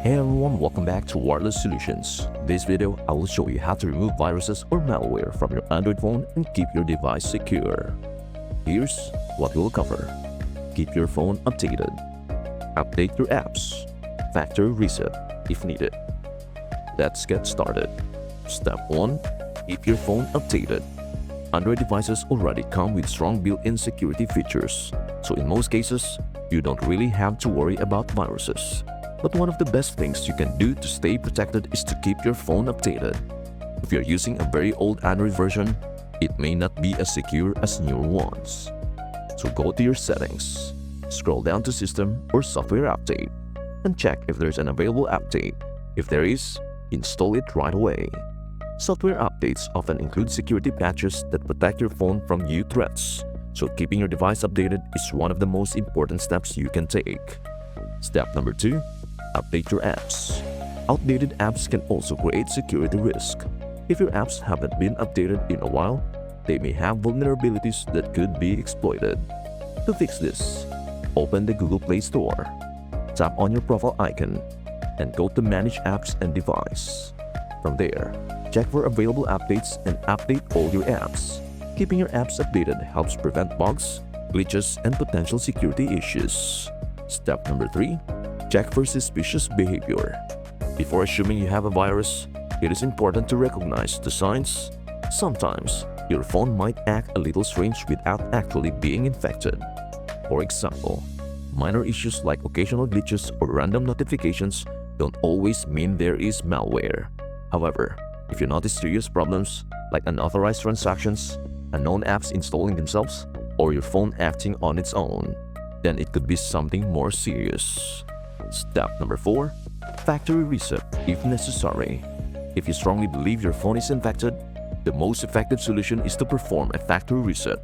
Hey everyone, welcome back to Wireless Solutions. In this video, I will show you how to remove viruses or malware from your Android phone and keep your device secure. Here's what we'll cover. Keep your phone updated. Update your apps. Factory reset if needed. Let's get started. Step 1. Keep your phone updated. Android devices already come with strong built-in security features, so in most cases, you don't really have to worry about viruses. But one of the best things you can do to stay protected is to keep your phone updated. If you're using a very old Android version, it may not be as secure as newer ones. So go to your settings, scroll down to System or Software Update, and check if there's an available update. If there is, install it right away. Software updates often include security patches that protect your phone from new threats, so keeping your device updated is one of the most important steps you can take. Step number 2. Update your apps. Outdated apps can also create security risk. If your apps haven't been updated in a while, they may have vulnerabilities that could be exploited. To fix this, open the Google Play Store, tap on your profile icon, and go to Manage Apps and Device. From there, check for available updates and update all your apps. Keeping your apps updated helps prevent bugs, glitches, and potential security issues. Step number 3. Check for suspicious behavior. Before assuming you have a virus, it is important to recognize the signs. Sometimes, your phone might act a little strange without actually being infected. For example, minor issues like occasional glitches or random notifications don't always mean there is malware. However, if you notice serious problems like unauthorized transactions, unknown apps installing themselves, or your phone acting on its own, then it could be something more serious. Step number 4. Factory reset if necessary. If you strongly believe your phone is infected, the most effective solution is to perform a factory reset.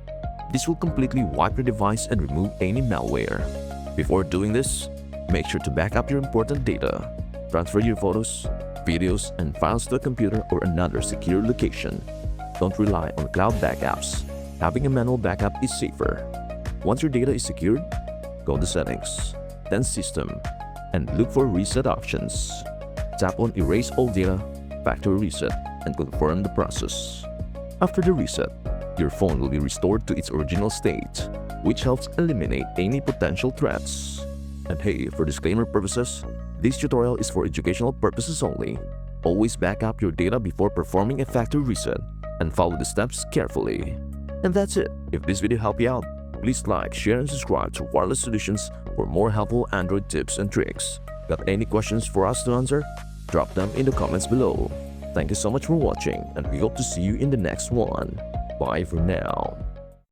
This will completely wipe your device and remove any malware. Before doing this, make sure to back up your important data. Transfer your photos, videos, and files to a computer or another secure location. Don't rely on cloud backups. Having a manual backup is safer. Once your data is secured, go to Settings, then System, and look for Reset options. Tap on Erase All Data, Factory Reset, and confirm the process. After the reset, your phone will be restored to its original state, which helps eliminate any potential threats. And hey, for disclaimer purposes, this tutorial is for educational purposes only. Always back up your data before performing a factory reset and follow the steps carefully. And that's it. If this video helped you out, please like, share, and subscribe to Wireless Solutions for more helpful Android tips and tricks. Got any questions for us to answer? Drop them in the comments below. Thank you so much for watching, and we hope to see you in the next one. Bye for now.